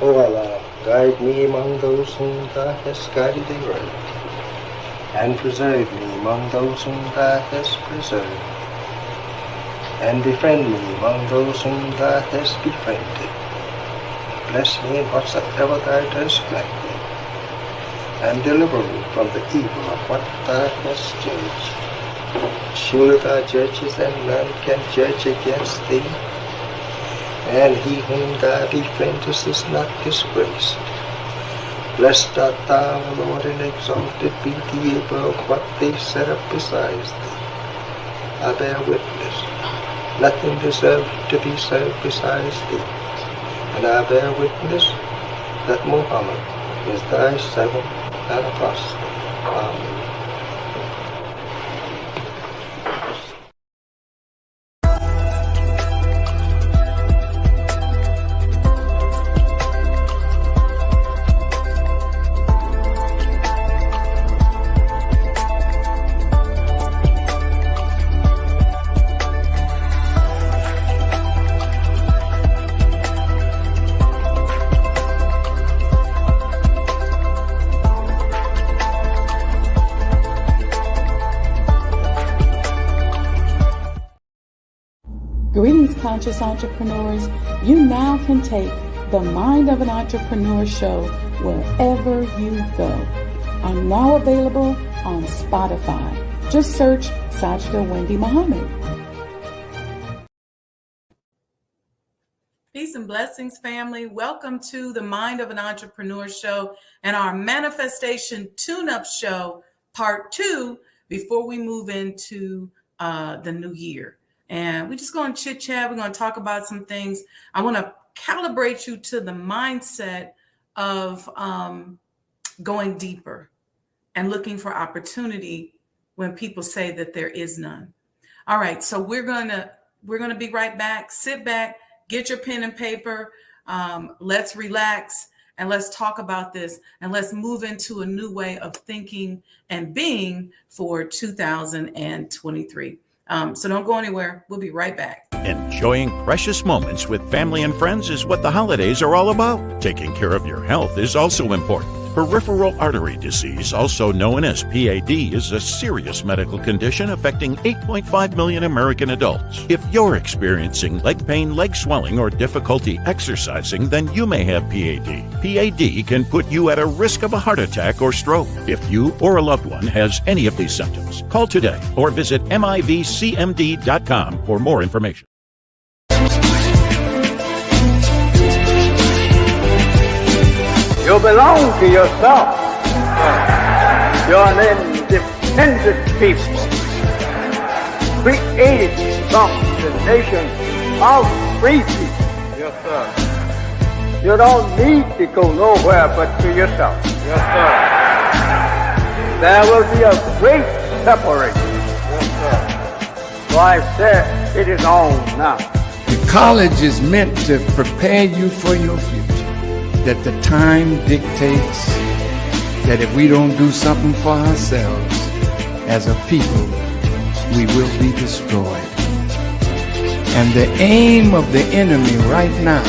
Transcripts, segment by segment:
O Allah, guide me among those whom Thou hast guided aright, and preserve me among those whom Thou hast preserved, and befriend me among those whom Thou hast befriended. Bless me in whatsoever Thou dost grant me, and deliver me from the evil of what Thou hast judged. Surely Thou judgest, and none can judge against Thee, and he whom Thou befriendest is not disgraced. Blessed art Thou, O Lord, and exalted be Thee above what they set up besides Thee. I bear witness, nothing deserves to be served besides Thee, and I bear witness that Muhammad is Thy servant and apostle. Amen. Greetings, conscious entrepreneurs. You now can take the Mind of an Entrepreneur show wherever you go. I'm now available on Spotify. Just search Sajdah Wendy Muhammad. Peace and blessings, family. Welcome to the Mind of an Entrepreneur show and our Manifestation Tune-Up show, part 2, before we move into the new year. And we're just going to chit chat. We're going to talk about some things. I want to calibrate you to the mindset of going deeper and looking for opportunity when people say that there is none. All right, so we're going to be right back. Sit back, get your pen and paper. Let's relax and let's talk about this, and let's move into a new way of thinking and being for 2023. So don't go anywhere. We'll be right back. Enjoying precious moments with family and friends is what the holidays are all about. Taking care of your health is also important. Peripheral artery disease, also known as PAD, is a serious medical condition affecting 8.5 million American adults. If you're experiencing leg pain, leg swelling, or difficulty exercising, then you may have PAD. PAD can put you at a risk of a heart attack or stroke. If you or a loved one has any of these symptoms, call today or visit mivcmd.com for more information. You belong to yourself. You're an independent people, created from the nation of free people. Yes, sir. You don't need to go nowhere but to yourself. Yes, sir. There will be a great separation. Yes, sir. So I said, it is on now. The college is meant to prepare you for your future. That the time dictates that if we don't do something for ourselves as a people, we will be destroyed. And the aim of the enemy right now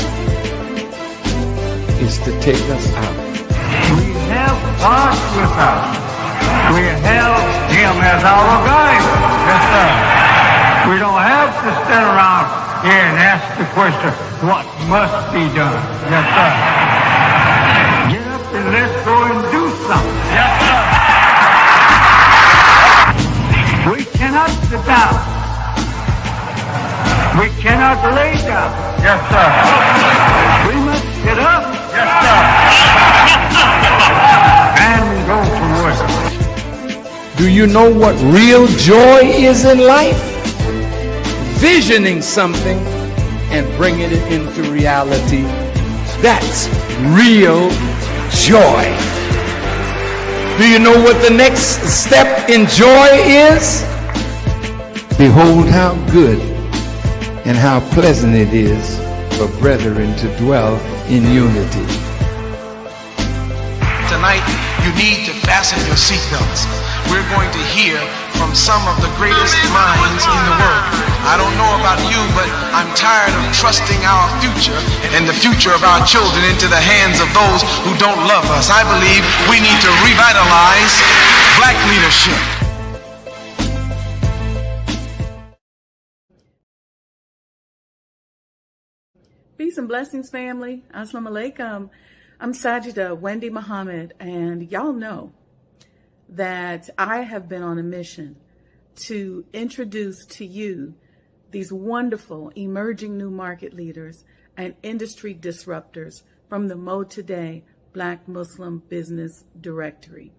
is to take us out. We have God with us. We have Him as our guide. Yes, sir. We don't have to stand around here and ask the question, what must be done? Yes, sir. And let's go and do something. Yes, sir. We cannot sit down. We cannot lay down. Yes, sir. We must get up. Yes, sir. And go to work. Do you know what real joy is in life? Visioning something and bringing it into reality. That's real joy. Do you know what the next step in joy is? Behold how good and how pleasant it is for brethren to dwell in unity. Tonight, you need to fasten your seatbelts. we're going to hear from some of the greatest minds in the world. I don't know about you, but I'm tired of trusting our future and the future of our children into the hands of those who don't love us. I believe we need to revitalize black leadership. Peace and blessings, family. Assalamu alaikum. I'm Sajdah Wendy Muhammad, and y'all know that I have been on a mission to introduce to you these wonderful emerging new market leaders and industry disruptors from the Mo Today Black Muslim Business Directory.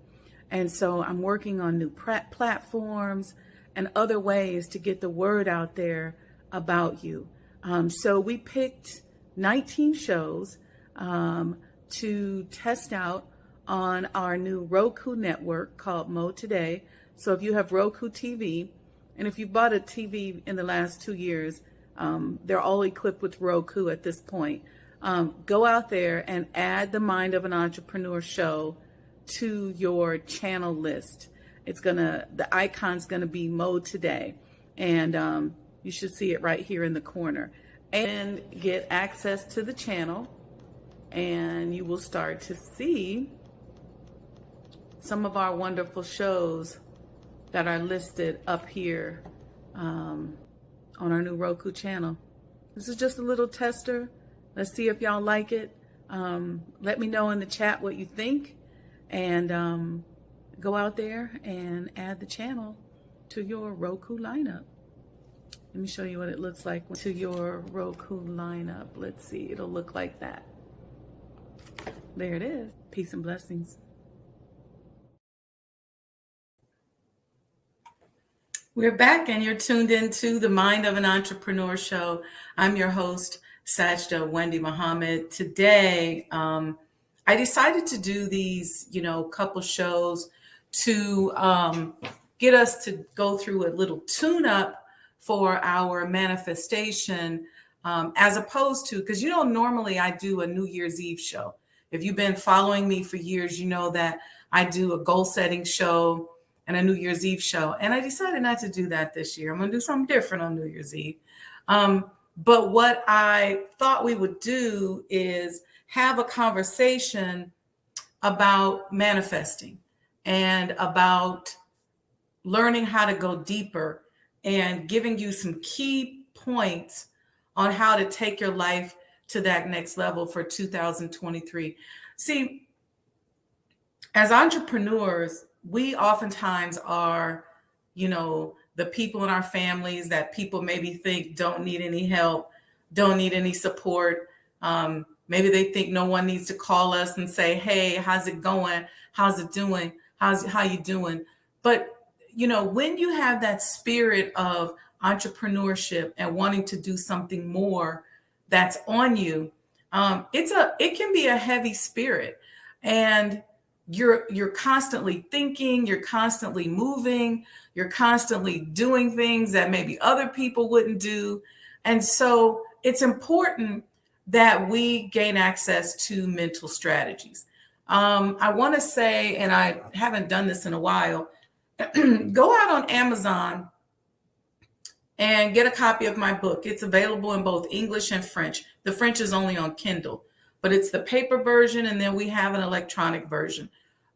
And so I'm working on new platforms and other ways to get the word out there about you. So we picked 19 shows to test out on our new Roku network called Mo Today. So if you have Roku TV, and if you bought a TV in the last 2 years, they're all equipped with Roku at this point. Go out there and add the Mind of an Entrepreneur show to your channel list. The icon's gonna be Mo Today, and you should see it right here in the corner. And get access to the channel, and you will start to see some of our wonderful shows that are listed up here on our new Roku channel. This is just a little tester. Let's see if y'all like it. Let me know in the chat what you think, and go out there and add the channel to your Roku lineup. Let me show you what it looks like to your Roku lineup. Let's see, it'll look like that. There it is. Peace and blessings. We're back, and you're tuned into the Mind of an Entrepreneur show. I'm your host, Sajdah Wendy Muhammad. Today, I decided to do these, couple shows to get us to go through a little tune-up for our manifestation, as opposed to, because normally I do a New Year's Eve show. If you've been following me for years, you know that I do a goal setting show and a New Year's Eve show. And I decided not to do that this year. I'm going to do something different on New Year's Eve. But what I thought we would do is have a conversation about manifesting and about learning how to go deeper and giving you some key points on how to take your life to that next level for 2023. See, as entrepreneurs, we oftentimes are, the people in our families that people maybe think don't need any help, don't need any support. Maybe they think no one needs to call us and say, hey, how's it going? How's it doing? How you doing? But when you have that spirit of entrepreneurship and wanting to do something more that's on you, it can be a heavy spirit, and you're constantly thinking, you're constantly moving, you're constantly doing things that maybe other people wouldn't do. And so it's important that we gain access to mental strategies. I want to say, and I haven't done this in a while, go out on Amazon and get a copy of my book. It's available in both English and French. The French is only on Kindle, but it's the paper version, and then we have an electronic version.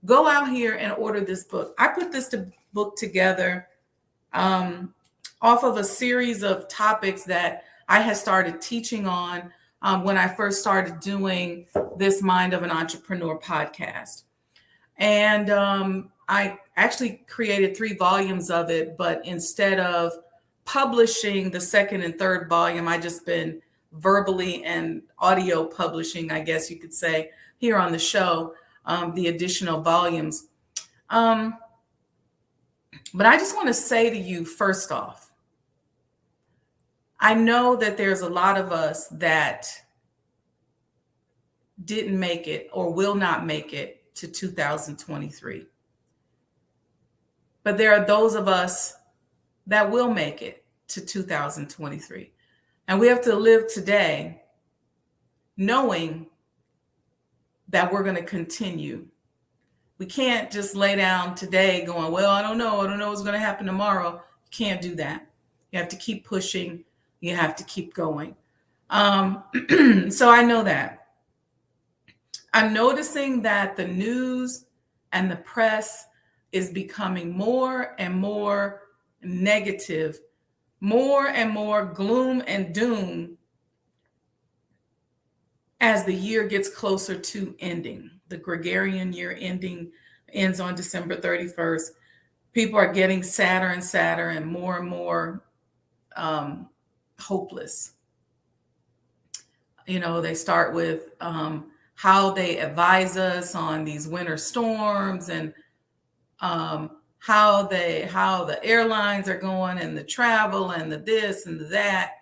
Go out here and order this book. I put this book together off of a series of topics that I had started teaching on when I first started doing this Mind of an Entrepreneur podcast. And I actually created 3 volumes of it, but instead of publishing the second and third volume, I just been verbally and audio publishing, I guess you could say, here on the show, the additional volumes. But I just want to say to you, first off, I know that there's a lot of us that didn't make it or will not make it to 2023. But there are those of us that will make it to 2023. And we have to live today knowing that we're going to continue We can't just lay down today going, well, I don't know what's going to happen tomorrow. You can't do that. You have to keep pushing. You have to keep going. So I know that. I'm noticing that the news and the press is becoming more and more negative, more and more gloom and doom as the year gets closer to ending. The Gregorian year ends on December 31st. People are getting sadder and sadder and more hopeless. You know, they start with how they advise us on these winter storms and how the airlines are going and the travel and the this and the that.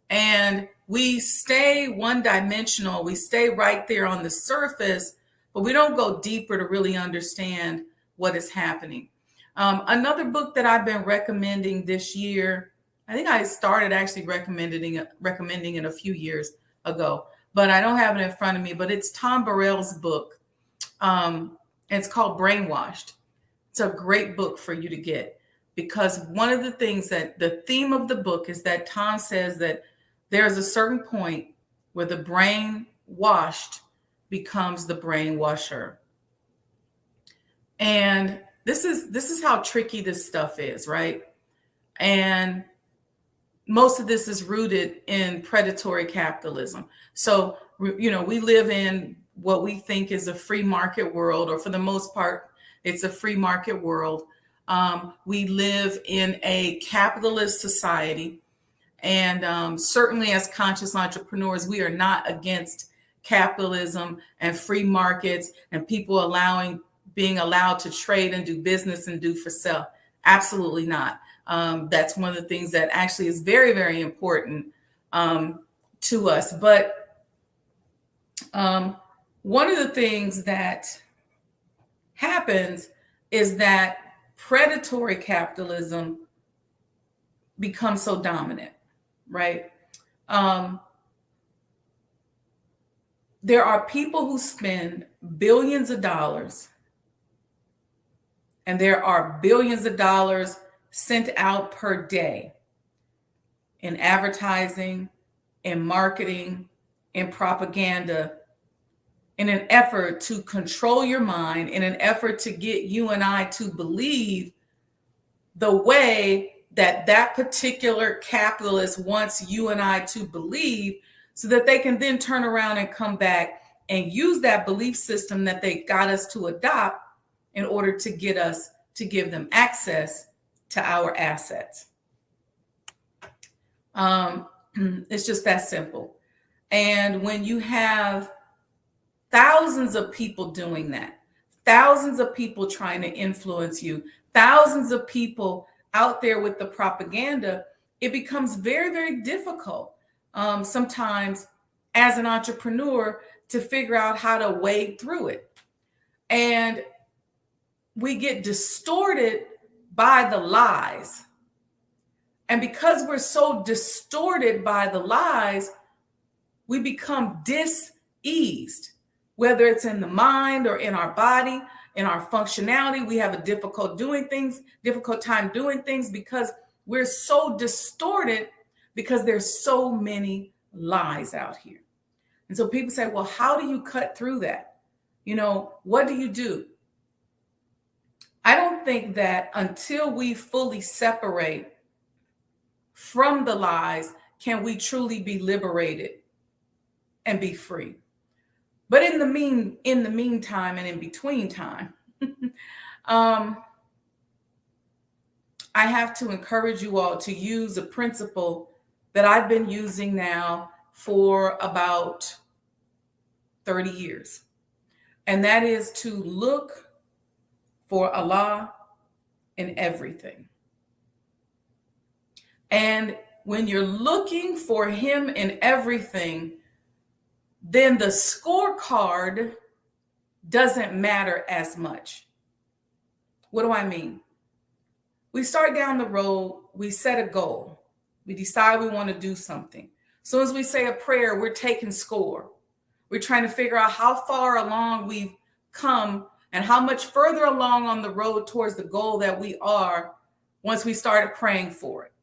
And we stay one-dimensional. We stay right there on the surface, but we don't go deeper to really understand what is happening. Another book that I've been recommending this year, I think I started actually recommending it a few years ago, but I don't have it in front of me, but it's Tom Burrell's book. It's called Brainwashed. It's a great book for you to get, because one of the things that the theme of the book is that Tom says that there's a certain point where the brain washed becomes the brainwasher. And this is how tricky this stuff is, right? And most of this is rooted in predatory capitalism. So, you know, we live in what we think is a free market world, or for the most part, it's a free market world. We live in a capitalist society. And certainly as conscious entrepreneurs, we are not against capitalism and free markets and people being allowed to trade and do business and do for sale. Absolutely not. That's one of the things that actually is very, very important to us. But one of the things that happens is that predatory capitalism becomes so dominant, right? There are people who spend billions of dollars, and there are billions of dollars sent out per day in advertising, in marketing, in propaganda, in an effort to control your mind, in an effort to get you and I to believe the way that particular capitalist wants you and I to believe, so that they can then turn around and come back and use that belief system that they got us to adopt in order to get us to give them access to our assets. It's just that simple. And when you have thousands of people doing that, thousands of people trying to influence you, thousands of people out there with the propaganda, it becomes very, very difficult sometimes as an entrepreneur to figure out how to wade through it. And we get distorted by the lies. And because we're so distorted by the lies, we become diseased, whether it's in the mind or in our body, in our functionality. We have a difficult time doing things because we're so distorted, because there's so many lies out here. And so people say, well, how do you cut through that? You know, what do you do? I don't think that until we fully separate from the lies can we truly be liberated and be free. But in the meantime and in between time, I have to encourage you all to use a principle that I've been using now for about 30 years. And that is to look for Allah in everything. And when you're looking for him in everything, then the scorecard doesn't matter as much. What do I mean? We start down the road, we set a goal, we decide we want to do something. As soon as we say a prayer, we're taking score. We're trying to figure out how far along we've come and how much further along on the road towards the goal that we are once we started praying for it.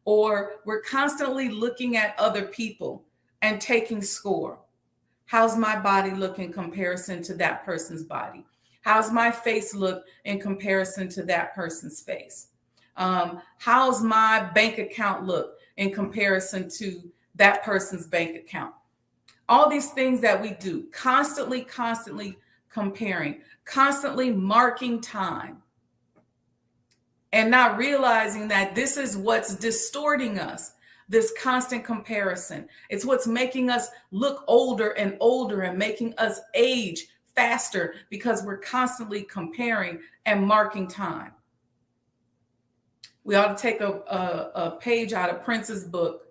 Or we're constantly looking at other people and taking score. How's my body look in comparison to that person's body? How's my face look in comparison to that person's face? How's my bank account look in comparison to that person's bank account? All these things that we do, constantly comparing, constantly marking time, and not realizing that this is what's distorting us, this constant comparison. It's what's making us look older and older and making us age faster, because we're constantly comparing and marking time. We ought to take a page out of Prince's book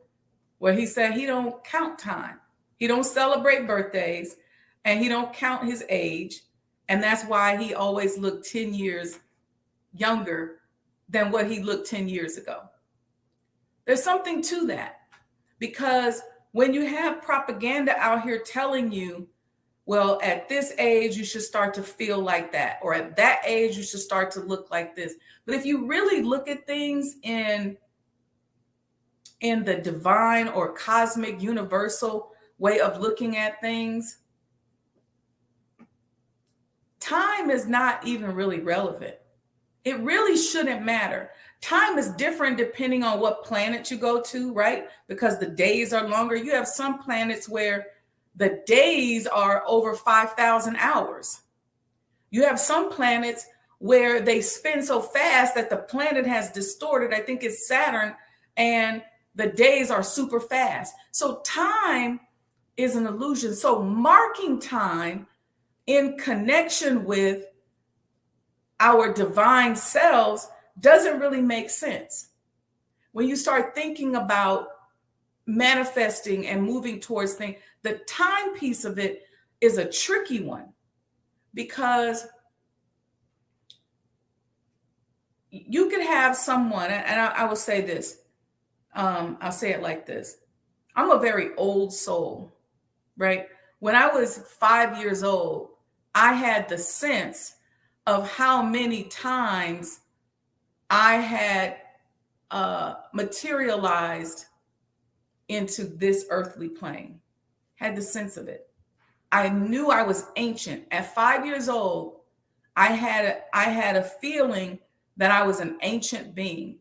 where he said he don't count time. He don't celebrate birthdays, and he don't count his age. And that's why he always looked 10 years younger than what he looked 10 years ago. There's something to that, because when you have propaganda out here telling you, well, at this age, you should start to feel like that, or at that age, you should start to look like this. But if you really look at things in the divine or cosmic universal way of looking at things, time is not even really relevant. It really shouldn't matter. Time is different depending on what planet you go to, right? Because the days are longer. You have some planets where the days are over 5,000 hours. You have some planets where they spin so fast that the planet has distorted. I think it's Saturn, and the days are super fast. So time is an illusion. So marking time in connection with our divine selves doesn't really make sense. When you start thinking about manifesting and moving towards things, the time piece of it is a tricky one, because you could have someone, and I will say this, I'll say it like this. I'm a very old soul, right? When I was 5 years old, I had the sense of how many times I had materialized into this earthly plane. Had the sense of it. I knew I was ancient. At 5 years old, I had a feeling that I was an ancient being.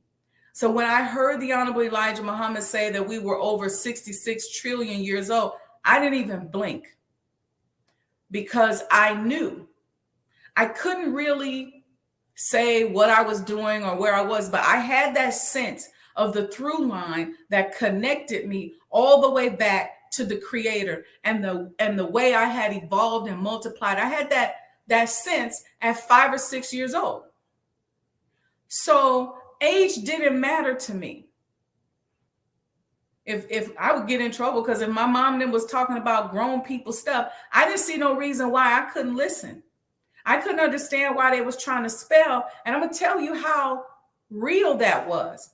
So when I heard the Honorable Elijah Muhammad say that we were over 66 trillion years old, I didn't even blink, because I knew. I couldn't really say what I was doing or where I was, but I had that sense of the through line that connected me all the way back to the Creator, and the way I had evolved and multiplied. I had that sense at 5 or 6 years old. So age didn't matter to me. If I would get in trouble, because if my mom then was talking about grown people stuff, I didn't see no reason why I couldn't listen. I couldn't understand why they was trying to spell. And I'm going to tell you how real that was.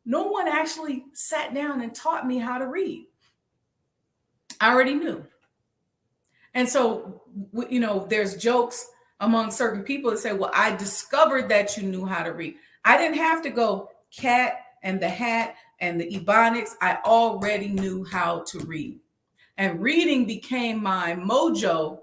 No one actually sat down and taught me how to read. I already knew. And so, there's jokes among certain people that say, well, I discovered that you knew how to read. I didn't have to go cat and the hat and the Ebonics. I already knew how to read. And reading became my mojo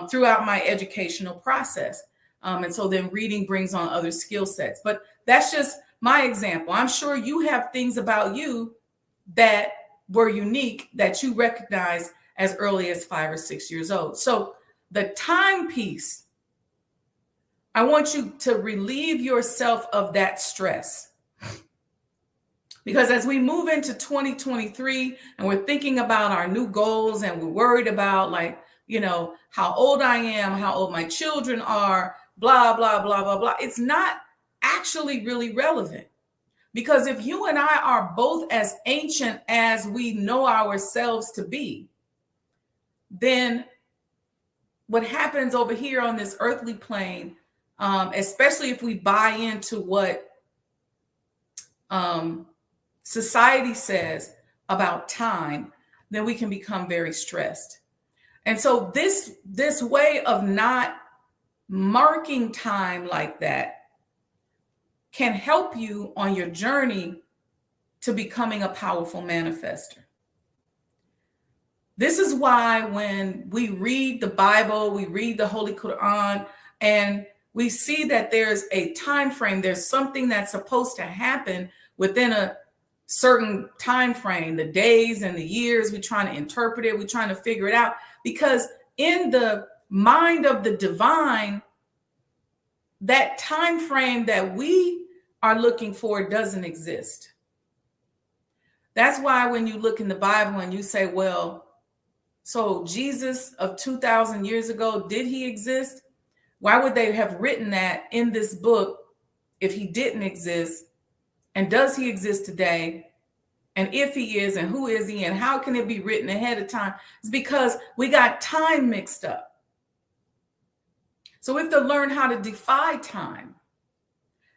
throughout my educational process. And so then reading brings on other skill sets. But that's just my example. I'm sure you have things about you that were unique that you recognize as early as 5 or 6 years old. So the time piece, I want you to relieve yourself of that stress. Because as we move into 2023 and we're thinking about our new goals, and we're worried about how old I am, how old my children are, blah, blah, blah, blah, blah. It's not actually really relevant. Because if you and I are both as ancient as we know ourselves to be, then what happens over here on this earthly plane, especially if we buy into what society says about time, then we can become very stressed. And so this way of not marking time like that can help you on your journey to becoming a powerful manifester. This is why when we read the Bible, we read the Holy Quran, and we see that there's a time frame, there's something that's supposed to happen within a certain time frame, the days and the years, we're trying to interpret it, we're trying to figure it out, because in the mind of the divine, that time frame that we are looking for doesn't exist. That's why when you look in the Bible and you say, well, so Jesus of 2,000 years ago, did he exist? Why would they have written that in this book if he didn't exist? And does he exist today? And if he is, and who is he? And how can it be written ahead of time? It's because we got time mixed up. So we have to learn how to defy time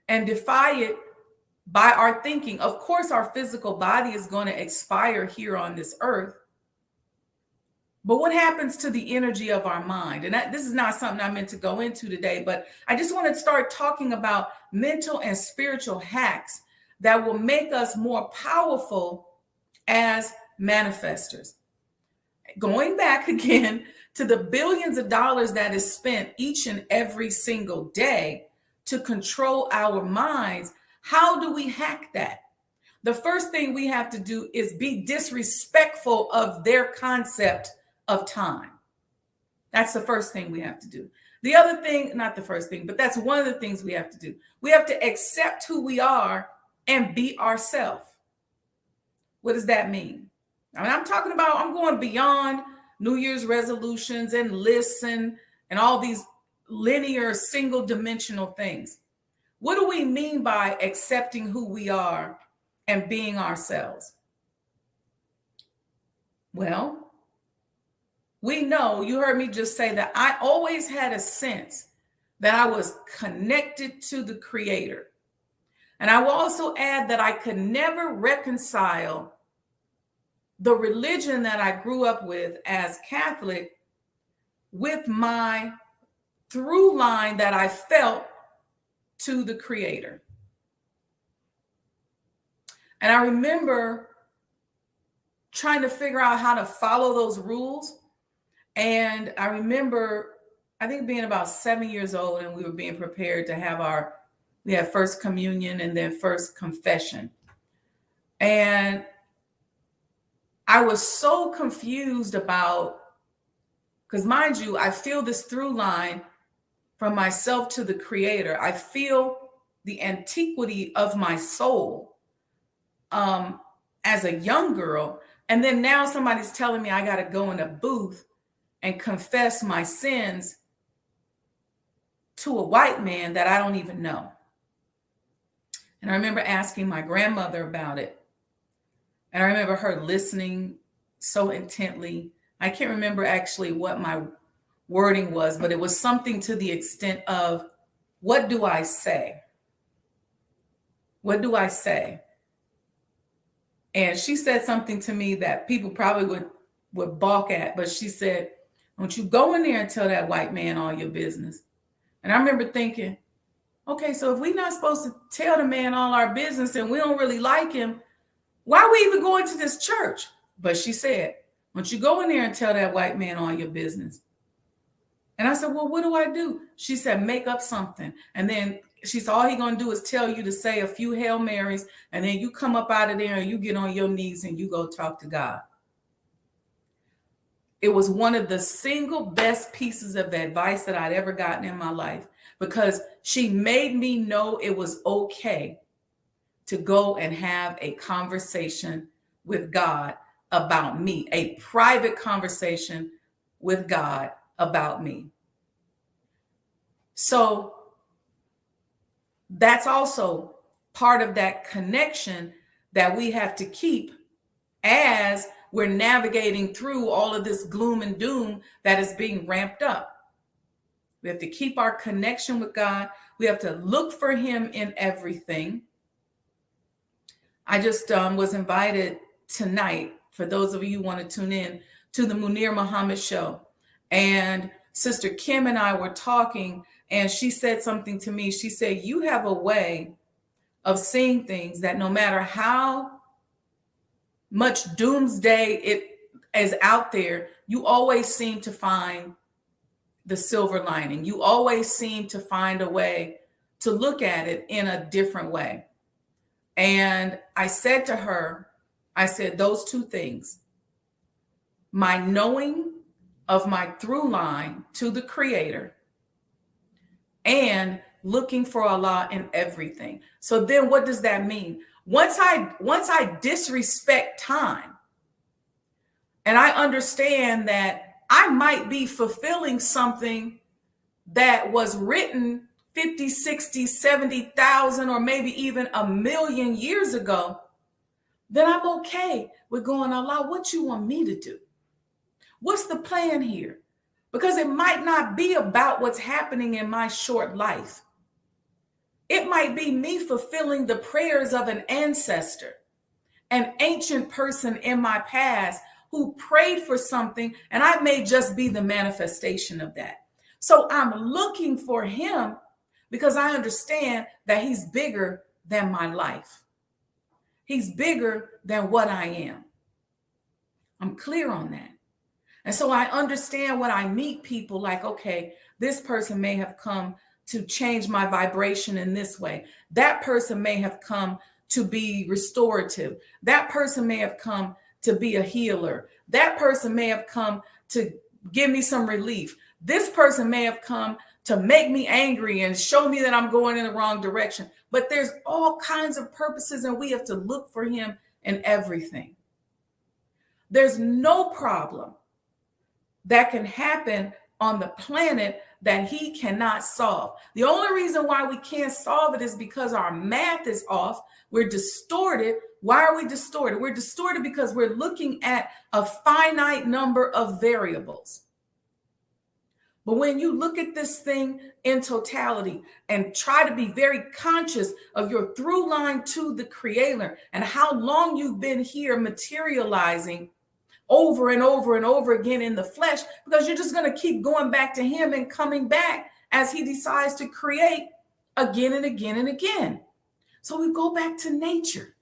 and defy it by our thinking. Of course, our physical body is going to expire here on this earth. But what happens to the energy of our mind? And this is not something I meant to go into today, but I just want to start talking about mental and spiritual hacks that will make us more powerful as manifestors. Going back again to the billions of dollars that is spent each and every single day to control our minds, how do we hack that? The first thing we have to do is be disrespectful of their concept of time. That's the first thing we have to do. The other thing, not the first thing, but that's one of the things we have to do. We have to accept who we are and be ourselves. What does that mean? I mean, I'm going beyond New Year's resolutions and lists and all these linear, single dimensional things. What do we mean by accepting who we are and being ourselves? Well, we know, you heard me just say that I always had a sense that I was connected to the Creator. And I will also add that I could never reconcile the religion that I grew up with as Catholic with my through line that I felt to the Creator. And I remember trying to figure out how to follow those rules. And I remember, I think being about 7 years old, and we were being prepared to have we had first communion and then first confession. And I was so confused about, because mind you, I feel this through line from myself to the Creator. I feel the antiquity of my soul as a young girl. And then now somebody's telling me I got to go in a booth and confess my sins to a white man that I don't even know. And I remember asking my grandmother about it. And I remember her listening so intently. I can't remember actually what my wording was, but it was something to the extent of, what do I say? What do I say? And she said something to me that people probably would balk at, but she said, don't you go in there and tell that white man all your business. And I remember thinking, okay, so if we're not supposed to tell the man all our business and we don't really like him, why are we even going to this church? But she said, don't you go in there and tell that white man all your business. And I said, well, what do I do? She said, make up something. And then she said, all he's going to do is tell you to say a few Hail Marys, and then you come up out of there and you get on your knees and you go talk to God. It was one of the single best pieces of advice that I'd ever gotten in my life, because she made me know it was okay to go and have a conversation with God about me, a private conversation with God about me. So that's also part of that connection that we have to keep as we're navigating through all of this gloom and doom that is being ramped up. We have to keep our connection with God. We have to look for him in everything. I just was invited tonight, for those of you who want to tune in, to the Munir Muhammad show. And Sister Kim and I were talking, And she said something to me. She said, you have a way of seeing things that no matter how much doomsday it is out there, you always seem to find the silver lining. You always seem to find a way to look at it in a different way. And I said to her, I said, those two things, my knowing of my through line to the Creator and looking for Allah in everything. So then what does that mean? Once I disrespect time and I understand that I might be fulfilling something that was written 50, 60, 70,000 or maybe even 1,000,000 years ago, then I'm okay with going, Allah, what you want me to do? What's the plan here? Because it might not be about what's happening in my short life. It might be me fulfilling the prayers of an ancestor, an ancient person in my past who prayed for something, and I may just be the manifestation of that. So I'm looking for him because I understand that he's bigger than my life. He's bigger than what I am. I'm clear on that. And so I understand when I meet people like, okay, this person may have come to change my vibration in this way. That person may have come to be restorative. That person may have come to be a healer. That person may have come to give me some relief. This person may have come to make me angry and show me that I'm going in the wrong direction. But there's all kinds of purposes, and we have to look for him in everything. There's no problem that can happen on the planet that he cannot solve. The only reason why we can't solve it is because our math is off. We're distorted. Why are we distorted? We're distorted because we're looking at a finite number of variables. But when you look at this thing in totality and try to be very conscious of your through line to the Creator and how long you've been here materializing over and over and over again in the flesh, because you're just going to keep going back to him and coming back as he decides to create again and again and again. So we go back to nature.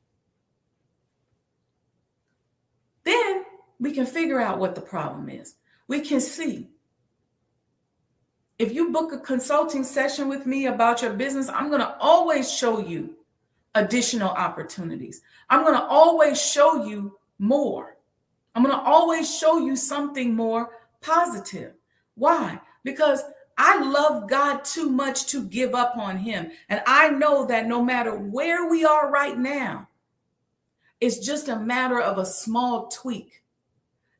Then we can figure out what the problem is. We can see. If you book a consulting session with me about your business, I'm going to always show you additional opportunities. I'm going to always show you more. I'm going to always show you something more positive. Why? Because I love God too much to give up on him. And I know that no matter where we are right now, it's just a matter of a small tweak.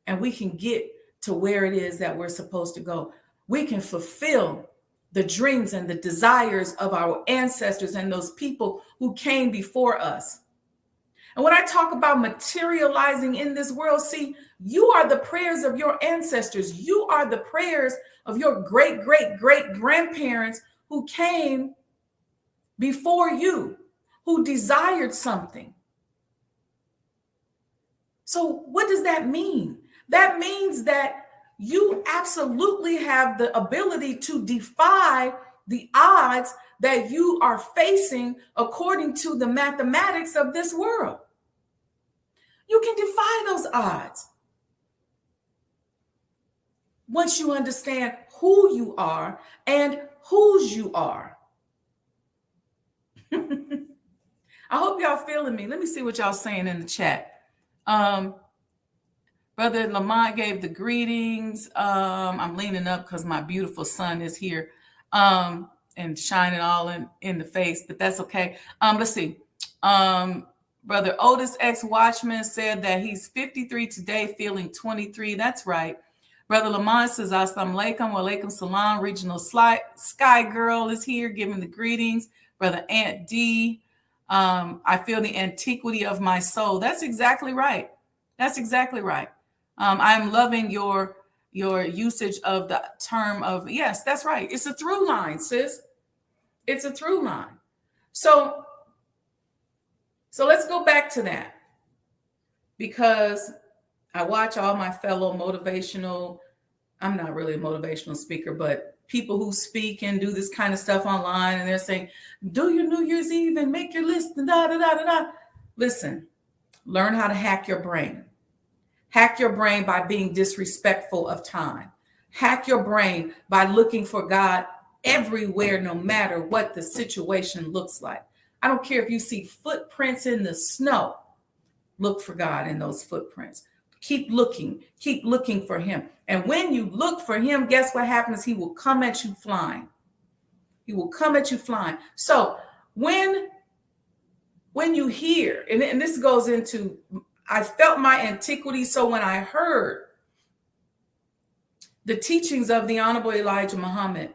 And we can get to where it is that we're supposed to go. We can fulfill the dreams and the desires of our ancestors and those people who came before us. And when I talk about materializing in this world, see, you are the prayers of your ancestors. You are the prayers of your great, great, great grandparents who came before you, who desired something. So what does that mean? That means that you absolutely have the ability to defy the odds that you are facing according to the mathematics of this world. You can defy those odds once you understand who you are and whose you are. I hope y'all feeling me. Let me see what y'all saying in the chat. Brother Lamont gave the greetings. I'm leaning up because my beautiful son is here and shining all in the face, but that's okay. Let's see. Brother Otis ex-watchman said that he's 53 today, feeling 23. That's right. Brother Lamont says, Assalamu alaikum, wa alaikum salam. Regional Sky Girl is here giving the greetings. Brother Aunt D, I feel the antiquity of my soul. That's exactly right. That's exactly right. I'm loving your usage of the term of, yes, that's right. It's a through line, sis. It's a through line. So let's go back to that, because I watch all my fellow motivational, I'm not really a motivational speaker, but people who speak and do this kind of stuff online, and they're saying, do your New Year's Eve and make your list and da da da da da. Listen, learn how to hack your brain. Hack your brain by being disrespectful of time. Hack your brain by looking for God everywhere, no matter what the situation looks like. I don't care if you see footprints in the snow. Look for God in those footprints. Keep looking for him. And when you look for him, guess what happens? He will come at you flying. He will come at you flying. So when you hear, and this goes into, I felt my antiquity. So when I heard the teachings of the Honorable Elijah Muhammad,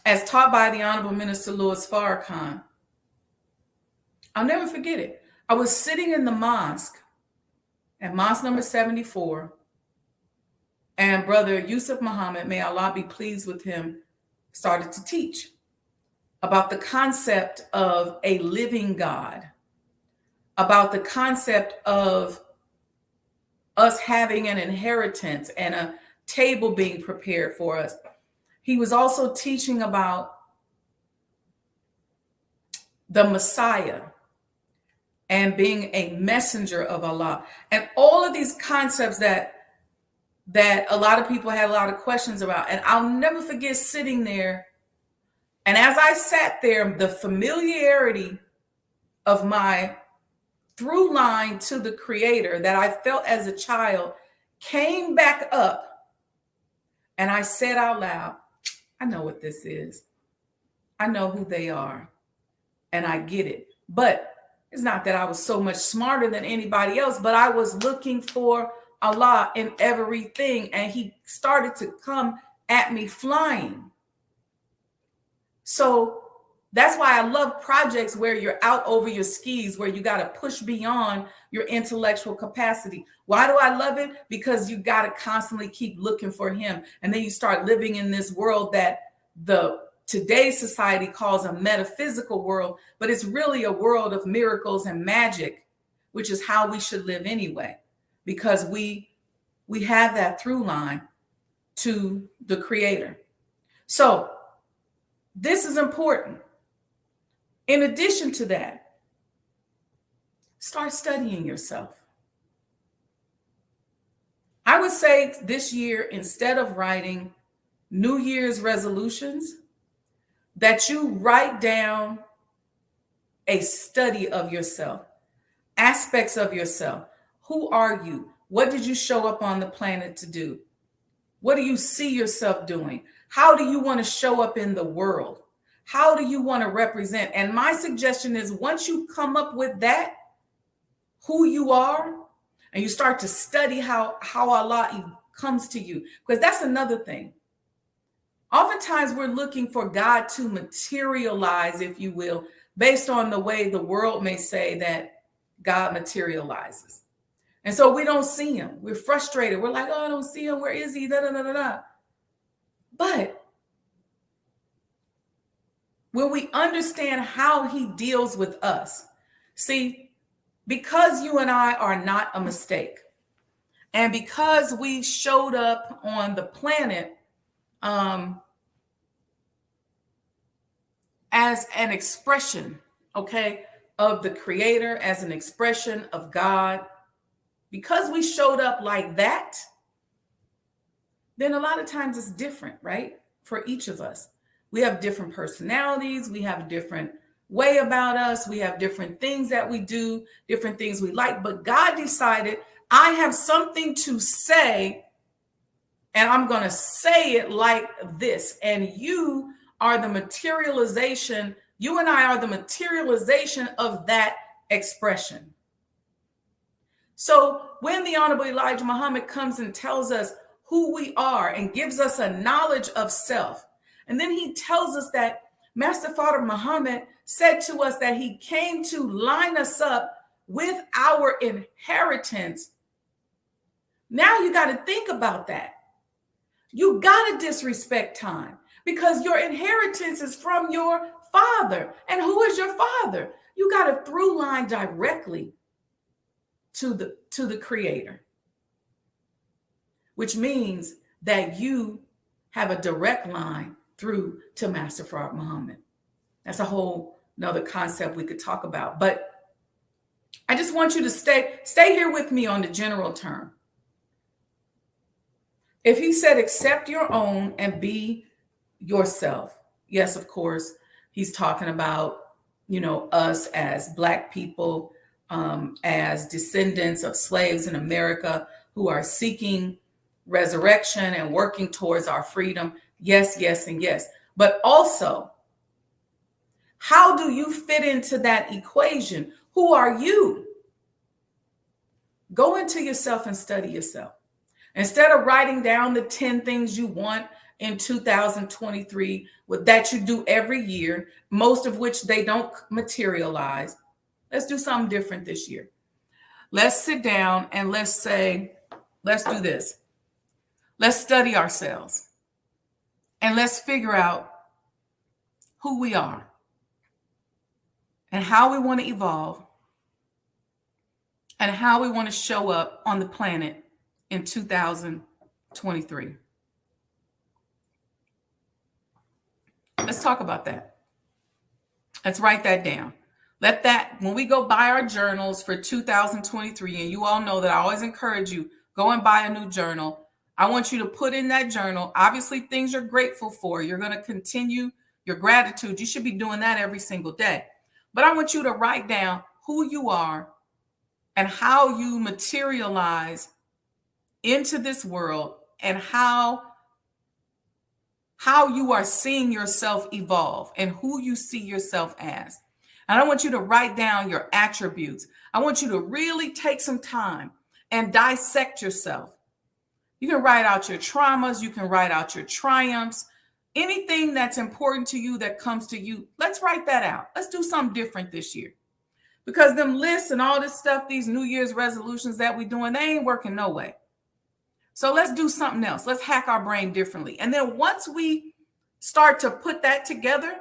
as taught by the Honorable Minister Louis Farrakhan, I'll never forget it. I was sitting in the mosque at mosque number 74, and Brother Yusuf Muhammad, may Allah be pleased with him, started to teach about the concept of a living God, about the concept of us having an inheritance and a table being prepared for us. He was also teaching about the Messiah and being a messenger of Allah. And all of these concepts that a lot of people had a lot of questions about. And I'll never forget sitting there. And as I sat there, the familiarity of my through line to the Creator that I felt as a child came back up. And I said out loud, I know what this is. I know who they are. And I get it. But it's not that I was so much smarter than anybody else, but I was looking for Allah in everything. And he started to come at me flying. So that's why I love projects where you're out over your skis, where you got to push beyond your intellectual capacity. Why do I love it? Because you got to constantly keep looking for him. And then you start living in this world that today's society calls a metaphysical world, but it's really a world of miracles and magic, which is how we should live anyway, because we have that through line to the Creator. So this is important. In addition to that, start studying yourself. I would say this year, instead of writing New Year's resolutions, that you write down a study of yourself, aspects of yourself. Who are you? What did you show up on the planet to do? What do you see yourself doing? How do you want to show up in the world? How do you want to represent? And my suggestion is, once you come up with that, who you are, and you start to study how Allah comes to you, because that's another thing. Oftentimes we're looking for God to materialize, if you will, based on the way the world may say that God materializes. And so we don't see him. We're frustrated. We're like, oh, I don't see him. Where is he? Da, da, da, da, da. But when we understand how he deals with us, see, because you and I are not a mistake, and because we showed up on the planet as an expression, okay, of the Creator, as an expression of God, because we showed up like that, then a lot of times it's different, right? For each of us. We have different personalities. We have a different way about us. We have different things that we do, different things we like. But God decided, I have something to say, and I'm going to say it like this. And you are the materialization. You and I are the materialization of that expression. So when the Honorable Elijah Muhammad comes and tells us who we are and gives us a knowledge of self, and then he tells us that Master Father Muhammad said to us that he came to line us up with our inheritance. Now you got to think about that. You got to disrespect time, because your inheritance is from your father. And who is your father? You got to through line directly to the Creator, which means that you have a direct line through to Master Fard Muhammad. That's a whole another concept we could talk about. But I just want you to stay here with me on the general term. If he said, accept your own and be yourself. Yes, of course, he's talking about, us as Black people, as descendants of slaves in America who are seeking resurrection and working towards our freedom. Yes, yes, and yes. But also, how do you fit into that equation? Who are you? Go into yourself and study yourself. Instead of writing down the 10 things you want in 2023 that you do every year, most of which they don't materialize, let's do something different this year. Let's sit down and let's do this. Let's study ourselves and let's figure out who we are and how we want to evolve and how we want to show up on the planet in 2023. Let's talk about that. Let's write that down. When we go buy our journals for 2023, and you all know that I always encourage you, go and buy a new journal. I want you to put in that journal, obviously, things you're grateful for. You're going to continue your gratitude. You should be doing that every single day. But I want you to write down who you are and how you materialize into this world and how you are seeing yourself evolve and who you see yourself as. And I want you to write down your attributes. I want you to really take some time and dissect yourself. You can write out your traumas. You can write out your triumphs. Anything that's important to you that comes to you, let's write that out. Let's do something different this year. Because them lists and all this stuff, these New Year's resolutions that we're doing, they ain't working no way. So let's do something else. Let's hack our brain differently. And then once we start to put that together,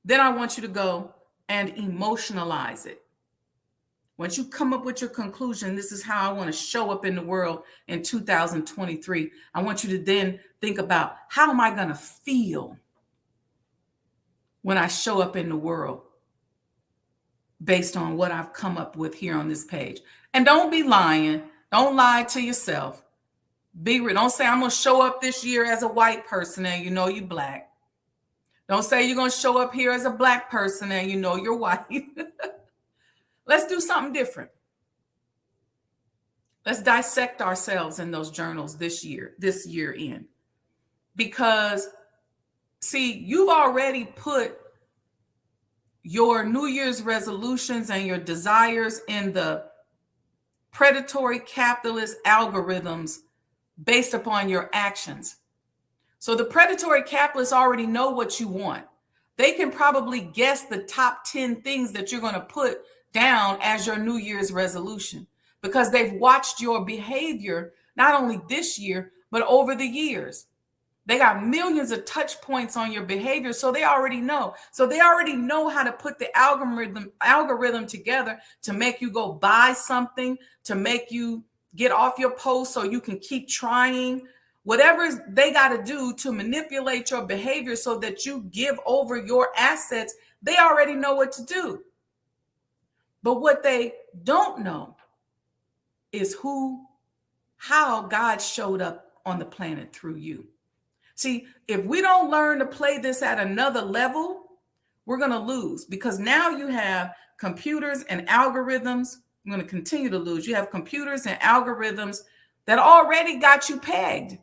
then I want you to go and emotionalize it. Once you come up with your conclusion, this is how I want to show up in the world in 2023. I want you to then think about, how am I going to feel when I show up in the world based on what I've come up with here on this page? And don't be lying. Don't lie to yourself. Be real. Don't say, I'm going to show up this year as a white person and you know you're Black. Don't say you're going to show up here as a Black person and you know you're white. Let's do something different. Let's dissect ourselves in those journals this year in. Because, see, you've already put your New Year's resolutions and your desires in the predatory capitalist algorithms based upon your actions. So the predatory capitalists already know what you want. They can probably guess the top 10 things that you're going to put down as your New Year's resolution because they've watched your behavior, not only this year, but over the years. They got millions of touch points on your behavior, so they already know. So they already know how to put the algorithm together to make you go buy something, to make you get off your post so you can keep trying. Whatever they got to do to manipulate your behavior so that you give over your assets, they already know what to do. But what they don't know is how God showed up on the planet through you. See, if we don't learn to play this at another level, we're going to lose, because now you have computers and algorithms. I'm going to continue to lose. You have computers and algorithms that already got you pegged.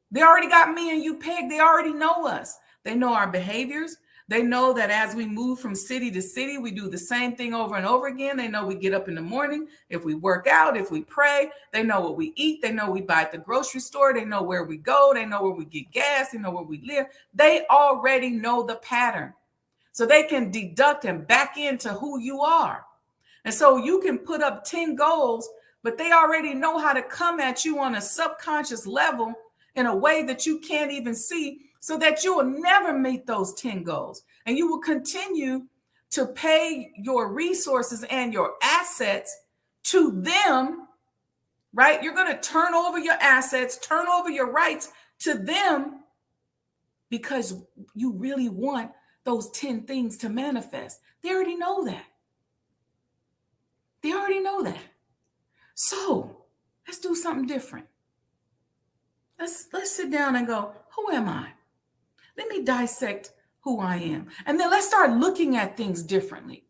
They already got me and you pegged. They already know us. They know our behaviors. They know that as we move from city to city, we do the same thing over and over again. They know we get up in the morning, if we work out, if we pray. They know what we eat. They know we buy at the grocery store. They know where we go. They know where we get gas. They know where we live. They already know the pattern. So they can deduct and back into who you are. And so you can put up 10 goals, but they already know how to come at you on a subconscious level in a way that you can't even see, so that you will never meet those 10 goals. And you will continue to pay your resources and your assets to them, right? You're going to turn over your assets, turn over your rights to them because you really want those 10 things to manifest. They already know that. They already know that. So let's do something different. Let's sit down and go, who am I? Let me dissect who I am. And then let's start looking at things differently.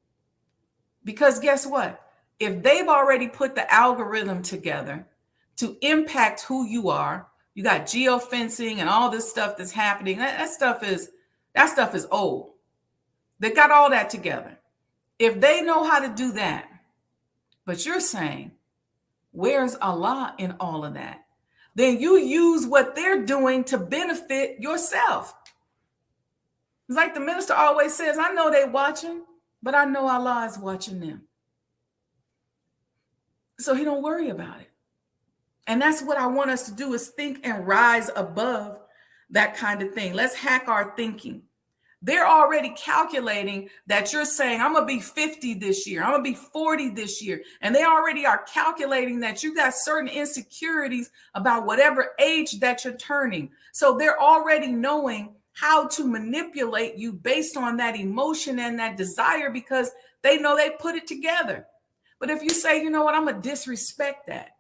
Because guess what? If they've already put the algorithm together to impact who you are, you got geofencing and all this stuff that's happening. That stuff is old. They got all that together. If they know how to do that, but you're saying, where's Allah in all of that? Then you use what they're doing to benefit yourself. It's like the minister always says, I know they're watching, but I know Allah is watching them. So he don't worry about it. And that's what I want us to do, is think and rise above that kind of thing. Let's hack our thinking. They're already calculating that you're saying, I'm going to be 50 this year. I'm going to be 40 this year. And they already are calculating that you got certain insecurities about whatever age that you're turning. So they're already knowing how to manipulate you based on that emotion and that desire, because they know they put it together. But if you say, you know what, I'm going to disrespect that.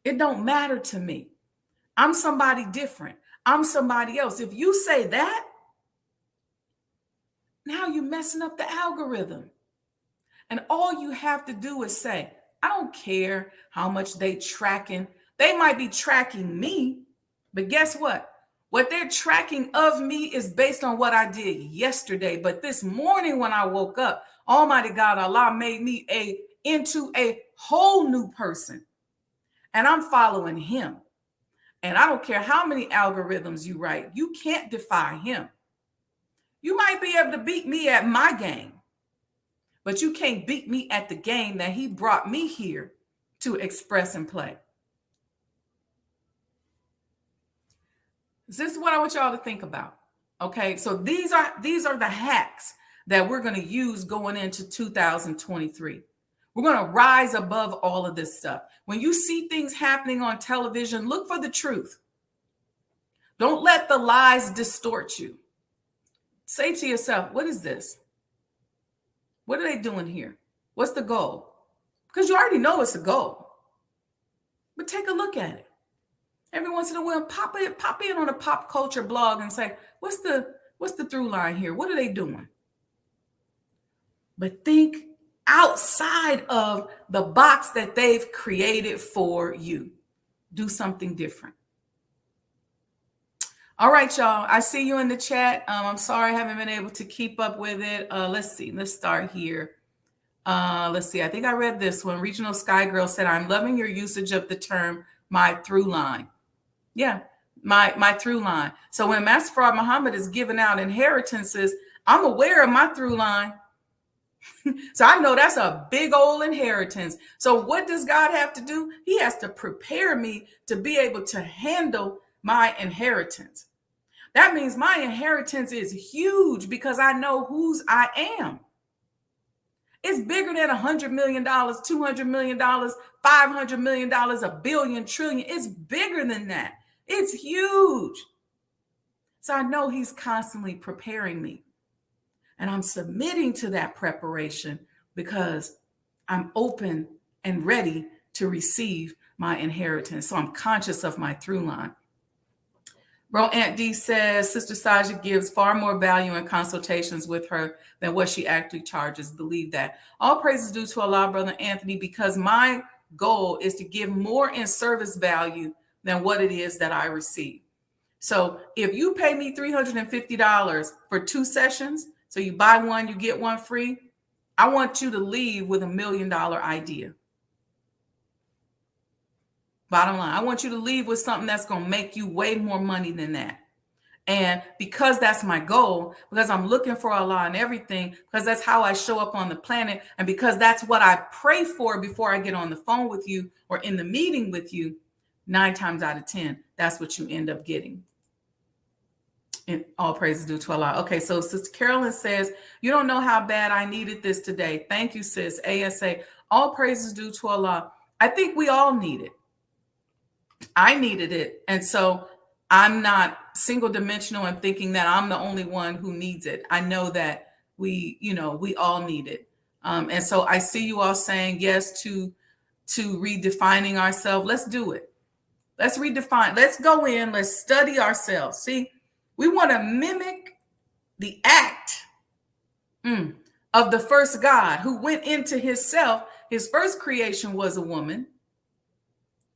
It don't matter to me. I'm somebody different. I'm somebody else. If you say that, now you're messing up the algorithm. And all you have to do is say, I don't care how much they tracking. They might be tracking me, but guess what? What they're tracking of me is based on what I did yesterday. But this morning when I woke up, Almighty God, Allah made me into a whole new person. And I'm following him. And I don't care how many algorithms you write. You can't defy him. You might be able to beat me at my game, but you can't beat me at the game that he brought me here to express and play. This is what I want y'all to think about. Okay, so these are the hacks that we're going to use going into 2023. We're going to rise above all of this stuff. When you see things happening on television, look for the truth. Don't let the lies distort you. Say to yourself, what is this? What are they doing here? What's the goal? Because you already know it's a goal. But take a look at it. Every once in a while, pop in on a pop culture blog and say, what's the through line here? What are they doing? But think outside of the box that they've created for you. Do something different. All right, y'all. I see you in the chat. I'm sorry I haven't been able to keep up with it. Let's see. Let's start here. Let's see. I think I read this one. Regional Sky Girl said, I'm loving your usage of the term my through line. Yeah, my through line. So when Master Fard Muhammad is giving out inheritances, I'm aware of my through line. So I know that's a big old inheritance. So what does God have to do? He has to prepare me to be able to handle my inheritance. That means my inheritance is huge because I know whose I am. It's bigger than $100 million, $200 million, $500 million, $1 billion, trillion. It's bigger than that. It's huge. So I know he's constantly preparing me. And I'm submitting to that preparation because I'm open and ready to receive my inheritance. So I'm conscious of my through line. Bro Aunt D says, Sister Sajdah gives far more value in consultations with her than what she actually charges. Believe that. All praises due to Allah, Brother Anthony, because my goal is to give more in service value than what it is that I receive. So if you pay me $350 for 2 sessions, so you buy one, you get one free, I want you to leave with $1 million idea. Bottom line, I want you to leave with something that's going to make you way more money than that. And because that's my goal, because I'm looking for Allah and everything, because that's how I show up on the planet, and because that's what I pray for before I get on the phone with you or in the meeting with you, 9 times out of 10, that's what you end up getting. And all praises due to Allah. Okay, so Sister Carolyn says, you don't know how bad I needed this today. Thank you, sis. ASA. All praises due to Allah. I think we all need it. I needed it. And so I'm not single dimensional and thinking that I'm the only one who needs it. I know that we all need it. And so I see you all saying yes to redefining ourselves. Let's do it. Let's redefine. Let's go in. Let's study ourselves. See, we want to mimic the act of the first God who went into himself. His first creation was a woman,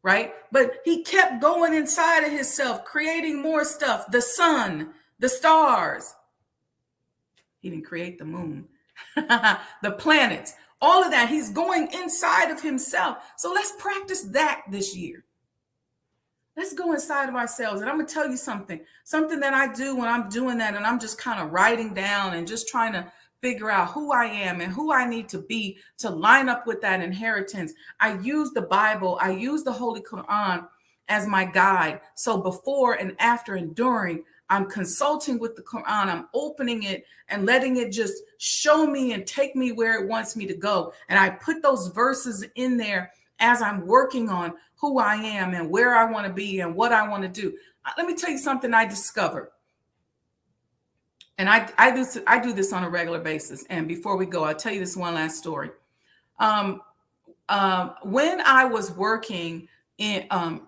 right? But he kept going inside of himself, creating more stuff. The sun, the stars. He didn't create the moon, the planets, all of that. He's going inside of himself. So let's practice that this year. Let's go inside of ourselves. And I'm going to tell you something that I do when I'm doing that. And I'm just kind of writing down and just trying to figure out who I am and who I need to be to line up with that inheritance. I use the Bible. I use the Holy Quran as my guide. So before and after and during, I'm consulting with the Quran. I'm opening it and letting it just show me and take me where it wants me to go. And I put those verses in there as I'm working on who I am and where I want to be and what I want to do. Let me tell you something I discovered. And I do this on a regular basis. And before we go, I'll tell you this one last story. When I was working on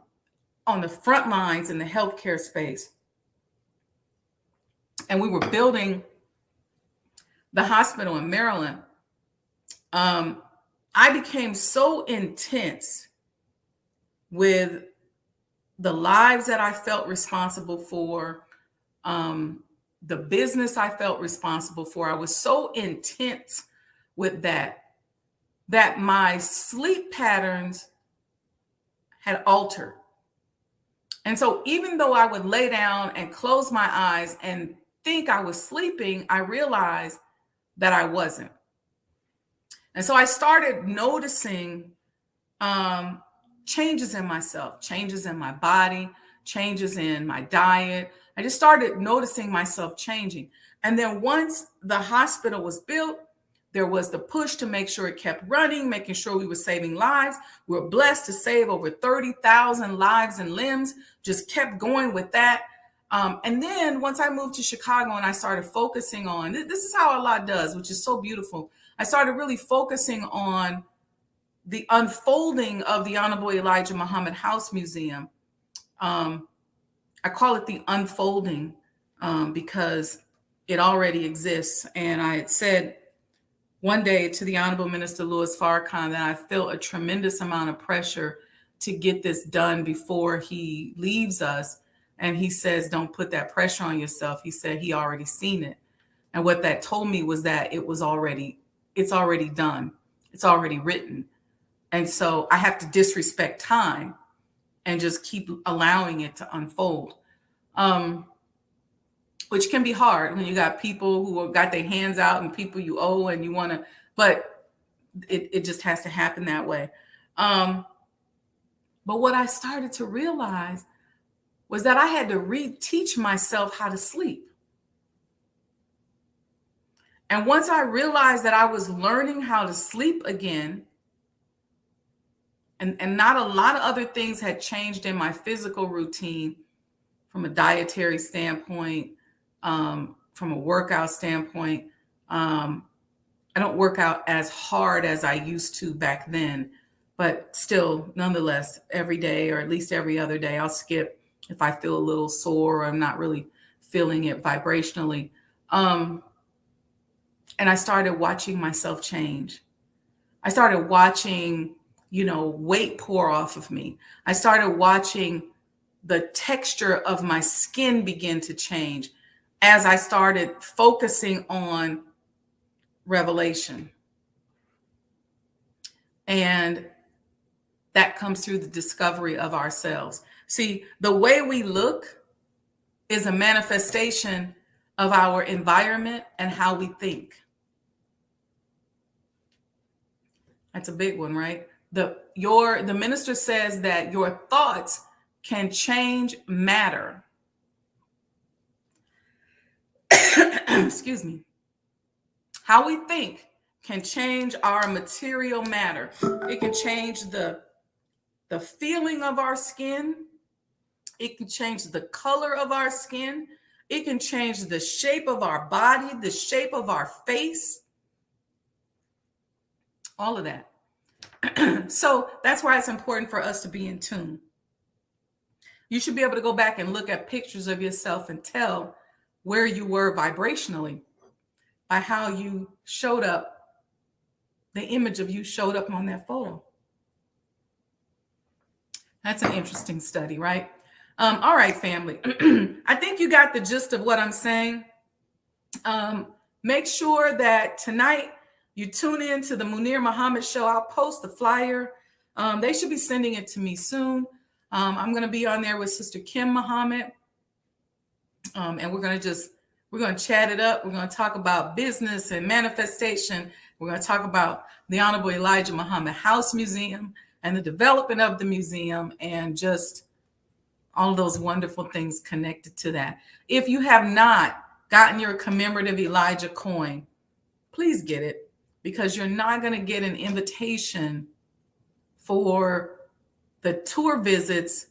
the front lines in the healthcare space, and we were building the hospital in Maryland, I became so intense with the lives that I felt responsible for, the business I felt responsible for. I was so intense with that my sleep patterns had altered. And so even though I would lay down and close my eyes and think I was sleeping, I realized that I wasn't. And so I started noticing changes in myself, changes in my body, changes in my diet. I just started noticing myself changing. And then once the hospital was built, there was the push to make sure it kept running, making sure we were saving lives. We were blessed to save over 30,000 lives and limbs, just kept going with that. And then once I moved to Chicago and I started focusing on, this is how Allah does, which is so beautiful. I started really focusing on the unfolding of the Honorable Elijah Muhammad House Museum. I call it the unfolding because it already exists. And I had said one day to the Honorable Minister Louis Farrakhan that I feel a tremendous amount of pressure to get this done before he leaves us. And he says, don't put that pressure on yourself. He said he already seen it. And what that told me was that it's already done. It's already written. And so I have to disrespect time and just keep allowing it to unfold, which can be hard when you got people who have got their hands out and people you owe and you want to, but it just has to happen that way. But what I started to realize was that I had to reteach myself how to sleep. And once I realized that I was learning how to sleep again, and not a lot of other things had changed in my physical routine from a dietary standpoint, from a workout standpoint. I don't work out as hard as I used to back then, but still, nonetheless, every day or at least every other day, I'll skip if I feel a little sore or I'm not really feeling it vibrationally. And I started watching myself change. I started watching weight pour off of me. I started watching the texture of my skin begin to change as I started focusing on revelation. And that comes through the discovery of ourselves. See, the way we look is a manifestation of our environment and how we think. That's a big one, right? The minister says that your thoughts can change matter. Excuse me. How we think can change our material matter. It can change the feeling of our skin. It can change the color of our skin. It can change the shape of our body, the shape of our face, all of that. So that's why it's important for us to be in tune. You should be able to go back and look at pictures of yourself and tell where you were vibrationally by how you showed up, the image of you showed up on that photo. That's an interesting study, right? All right, family. I think you got the gist of what I'm saying. Make sure that tonight you tune in to the Munir Muhammad show. I'll post the flyer. They should be sending it to me soon. I'm going to be on there with Sister Kim Muhammad. And we're going to chat it up. We're going to talk about business and manifestation. We're going to talk about the Honorable Elijah Muhammad House Museum and the development of the museum and just all those wonderful things connected to that. If you have not gotten your commemorative Elijah coin, please get it, because you're not going to get an invitation for the tour visits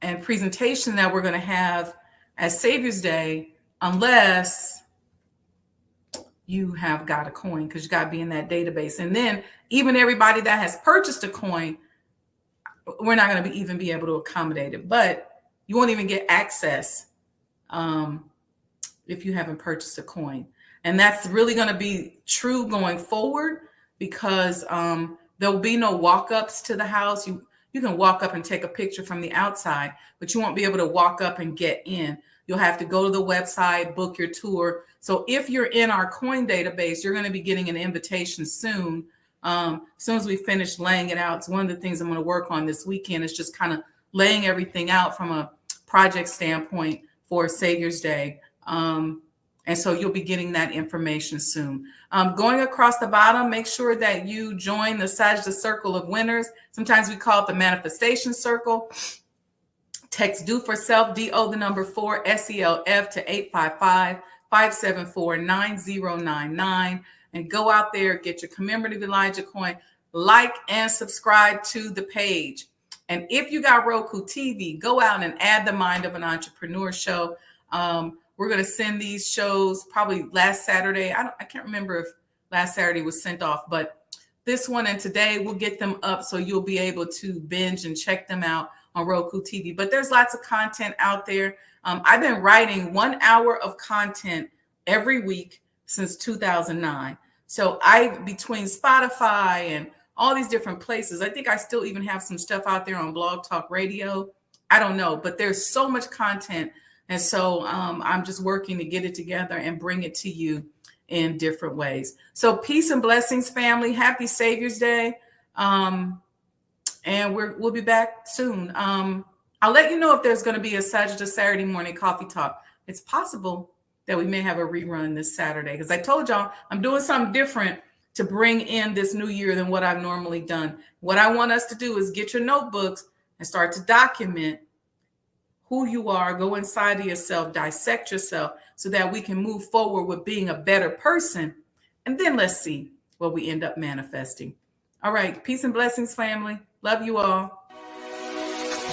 and presentation that we're going to have at Savior's Day unless you have got a coin, because you got to be in that database. And then even everybody that has purchased a coin, we're not going to even be able to accommodate it. But you won't even get access if you haven't purchased a coin. And that's really going to be true going forward, because there'll be no walk-ups to the house. You can walk up and take a picture from the outside, but you won't be able to walk up and get in. You'll have to go to the website, book your tour. So if you're in our coin database, you're going to be getting an invitation soon. As soon as we finish laying it out, it's one of the things I'm going to work on this weekend is just kind of laying everything out from a project standpoint for Savior's Day. And so you'll be getting that information soon. Going across the bottom, make sure that you join the Sajdah Circle of Winners. Sometimes we call it the Manifestation Circle. Text DO for Self, DO the number 4, SELF to 855-574-9099. And go out there, get your commemorative Elijah coin, like and subscribe to the page. And if you got Roku TV, go out and add the Mind of an Entrepreneur show. We're going to send these shows probably last Saturday. I can't remember if last Saturday was sent off, but this one and today we'll get them up so you'll be able to binge and check them out on Roku TV. But there's lots of content out there. I've been writing 1 hour of content every week since 2009. So between Spotify and all these different places, I think I still even have some stuff out there on Blog Talk Radio. I don't know, but there's so much content. And so I'm just working to get it together and bring it to you in different ways. So peace and blessings, family. Happy Savior's Day. And we'll be back soon. I'll let you know if there's going to be a Sajdah Saturday morning coffee talk. It's possible that we may have a rerun this Saturday, because I told y'all I'm doing something different to bring in this new year than what I've normally done. What I want us to do is get your notebooks and start to document who you are, go inside of yourself, dissect yourself so that we can move forward with being a better person. And then let's see what we end up manifesting. All right. Peace and blessings, family. Love you all.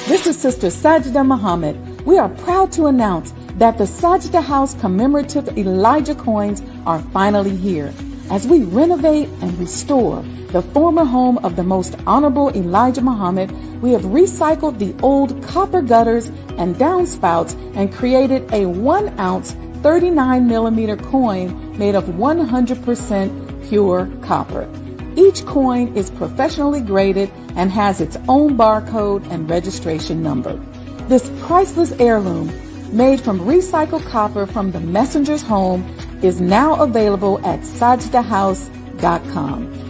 This is Sister Sajdah Muhammad. We are proud to announce that the Sajdah House commemorative Elijah coins are finally here. As we renovate and restore the former home of the most honorable Elijah Muhammad, we have recycled the old copper gutters and downspouts and created a 1 ounce 39 millimeter coin made of 100% pure copper. Each coin is professionally graded and has its own barcode and registration number. This priceless heirloom, made from recycled copper from the messenger's home, is now available at sajdahhouse.com.